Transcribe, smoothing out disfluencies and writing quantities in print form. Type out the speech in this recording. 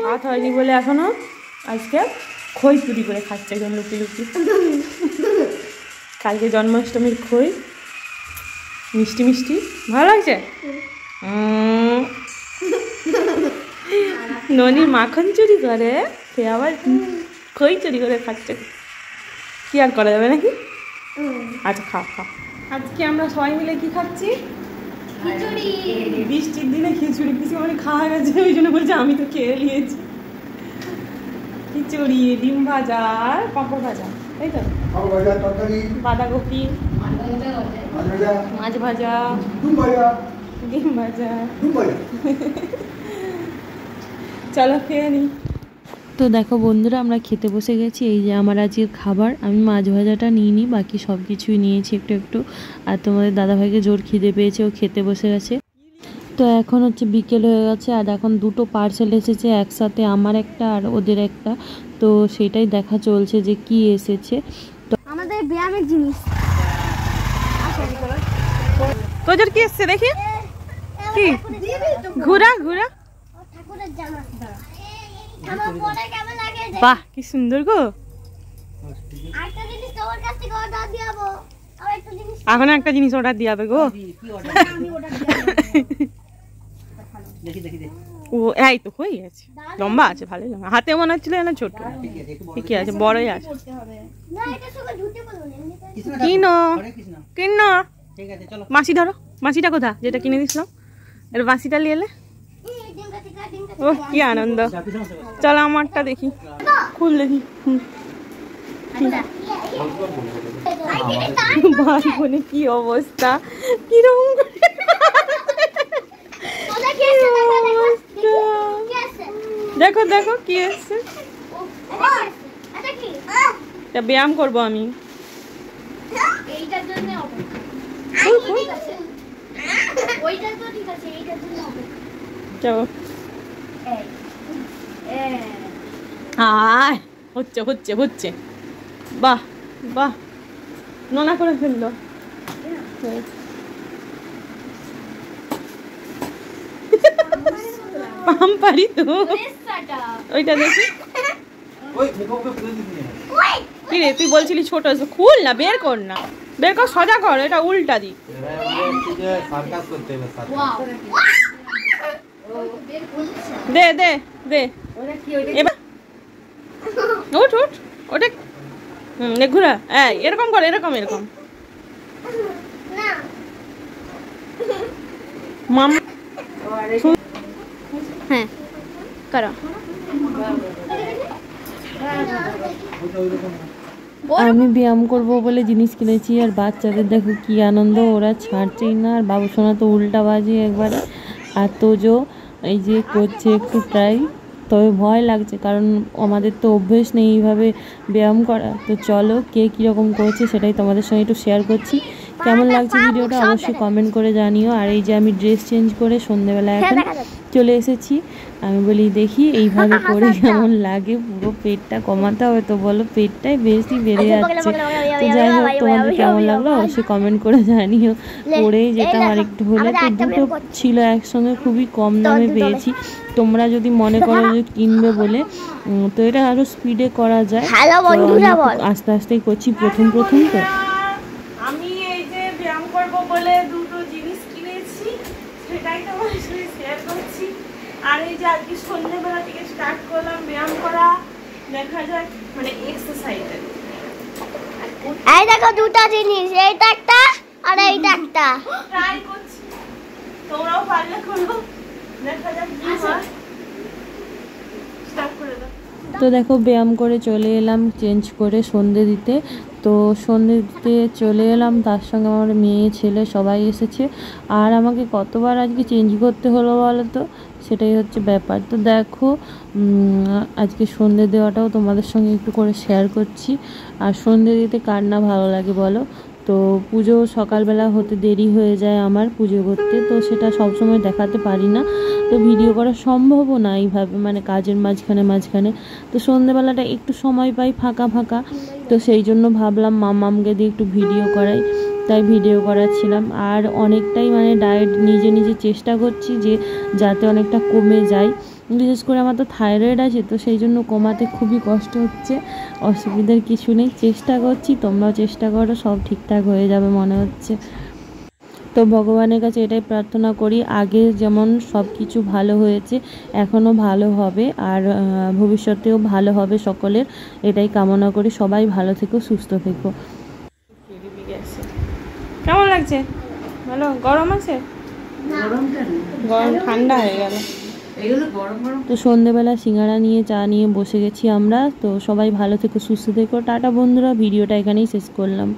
ভাত হয়নি বলে এখনো আজকে খই চুরি করে খাচ্ছে একদম লুকি লুকি। কালকে জন্মাষ্টমীর খই মিষ্টি মিষ্টি ভালো লাগছে। ননির মাখন চুরি করে সে আবার খই চুরি করে খাচ্ছে, কি আর করা যাবে নাকি। আচ্ছা খা খা। আজকে আমরা সবাই মিলে কি খাচ্ছি? বৃষ্টির দিনে খিচুড়ি। কিছু মানে খাওয়া গেছে ওই জন্য বলছে আমি তো খেয়ে নিয়েছি। খিচুড়ি, ডিম ভাজা আর পাঁপড় ভাজা, তাই তো? বাঁধাকপি, মাছ ভাজা, ডিম ভাজা। চলো খেয়ে নি। তো দেখো বন্ধুরা, আমরা খেতে বসে গেছি। এই যে আমার আজকের খাবার। আমি মাছ ভাজাটা নিইনি, বাকি সব কিছুই নিয়েছি একটু একটু। আর তোমাদের দাদাভাইকে জোর খিদে পেয়েছে, ও খেতে বসে গেছে। তো এখন হচ্ছে বিকেল হয়ে গেছে, আর এখন দুটো পার্সেল এসেছে একসাথে, আমার একটা আর ওদের একটা। তো সেটাই দেখা চলছে যে কি এসেছে। তো আমাদের ব্যায়ামের জিনিস। তোদের কি এসছে দেখি? কি ঘোড়া? ঘোড়া, ঠাকুরের জামা। আমার পরে কেমন লাগে? বাহ কি সুন্দর গো। আরেকটা জিনিস তোমার কাছ থেকে অর্ডার দিয়াবো। আর একটা জিনিস, এখন একটা জিনিস অর্ডার দিয়াবে গো। আমি অর্ডার দিয়াবো। দেখি ও এই তো হয়ে গেছে, লম্বা আছে, ভালোই লম্বা। হাতে মনে হচ্ছিল না ছোট, ঠিকই আছে, বড়ই আছে। না এটা সঙ্গে ঝুটে বলবো না। কিনো কিনো। ঠিক আছে চলো। মাসি ধরো, মাসিটা কোথা যেটা কিনে দিছিলাম, এর বাসিটা নিয়ে এলে। ও কি আনন্দ। চলো আমারটা দেখি, খুল দেখি। ভাই বোনে কি অবস্থা, কিরকম দেখো দেখো কি এসছে। ব্যায়াম করবো আমি। হচ্ছে হচ্ছে হচ্ছে, বাহ বাহ, নোনা করে ফেললো। পাম পারি তো ওইটা দেখি। কি রে তুই বলছিলি ছোট, খুল না, বের কর না, বের কর, সোজা কর, এটা উল্টা দি। দে দে দে এবার উঠ উঠ ওটা। ঘুরা এরকম কর, এরকম এরকম। মাম হ্যাঁ করো। আমি ব্যায়াম করব বলে জিনিস কিনেছি, আর বাচ্চাদের দেখো কি আনন্দ, ওরা ছাড়ছেই না। আর বাবু সোনা তো উল্টা বাজি একবারে। আর তোজো এই যে করছে একটু ট্রাই, তবে ভয় লাগছে কারণ আমাদের তো অভ্যেস নেই এইভাবে ব্যায়াম করা। তো চলো কে কীরকম করছে সেটাই তোমাদের সঙ্গে একটু শেয়ার করছি। কেমন লাগছে ভিডিওটা অবশ্যই কমেন্ট করে জানিও। আর এই যে আমি ড্রেস চেঞ্জ করে সন্ধ্যেবেলা এখন চলে এসেছি, আমি বলি দেখি এইভাবে করে কেমন লাগে। পুরো পেটটা কমাতে হবে, তো বলো পেটটাই বেশি বেড়ে যাচ্ছে। তো যাই হোক, তোমাদের কেমন লাগলো অবশ্যই কমেন্ট করে জানিও। পরেই যেতাম আর একটু হলে, তো দুটো ছিল একসঙ্গে, খুবই কম দামে পেয়েছি। তোমরা যদি মনে করো যে কিনবে বলে, তো এটা আরো স্পিডে করা যায়। আস্তে আস্তেই করছি, প্রথম প্রথম তো। আমি এই যে ব্যায়াম করব বলে দুটো জিনিস কিনেছি, সেটাই তোমার সাথে শেয়ার করছি। আর এই যে আজকে সন্ধ্যেবেলা থেকে স্টার্ট করলাম ব্যায়াম করা, দেখা যাক মানে এক্সারসাইজের। এই দেখো দুটো জিনিস, এইটা একটা আর এইটা একটা। ট্রাই করছি, তোমরাও পারলে করো, দেখা যাক কি হয়। স্টার্ট করে দাও। তো দেখো ব্যায়াম করে চলে এলাম চেঞ্জ করে সন্ধে দিতে। তো সন্ধে দিতে চলে এলাম, তার সঙ্গে আমার মেয়ে ছেলে সবাই এসেছে। আর আমাকে কতবার আজকে চেঞ্জ করতে হলো বলো তো, সেটাই হচ্ছে ব্যাপার। তো দেখো আজকে সন্ধে দেওয়াটাও তোমাদের সঙ্গে একটু করে শেয়ার করছি। আর সন্ধে দিতে কার না ভালো লাগে বলো। তো পুজো সকালবেলা হতে দেরি হয়ে যায় আমার পুজো করতে, তো সেটা সবসময় দেখাতে পারি না, তো ভিডিও করা সম্ভবও না এইভাবে, মানে কাজের মাঝখানে। তো সন্ধ্যেবেলাটা একটু সময় পাই ফাঁকা ফাঁকা, তো সেই জন্য ভাবলাম মামামকে দিয়ে একটু ভিডিও করাই। তাই ভিডিও করাচ্ছিলাম। আর অনেকটাই মানে ডায়েট নিজে নিজে চেষ্টা করছি যে যাতে অনেকটা কমে যায়। বিশেষ করে আমার তো থাইরয়েড আছে, তো সেই জন্য কমাতে খুবই কষ্ট হচ্ছে। অসুবিধার কিছু নেই, চেষ্টা করছি, তোমরাও চেষ্টা করো, সব ঠিকঠাক হয়ে যাবে মনে হচ্ছে। তো ভগবানের কাছে এটাই প্রার্থনা করি, আগে যেমন সব কিছু ভালো হয়েছে এখনও ভালো হবে, আর ভবিষ্যতেও ভালো হবে সকলের, এটাই কামনা করি। সবাই ভালো থেকো, সুস্থ থেকো। কেমন লাগছে? ভালো? গরম আছে? গরম ঠান্ডা হয়ে গেল। তো সন্ধেবেলা সিঙ্গারা নিয়ে চা নিয়ে বসে গেছি আমরা। তো সবাই ভালো থেকো, সুস্থ থেকো, টাটা বন্ধুরা, ভিডিওটা এখানেই শেষ করলাম।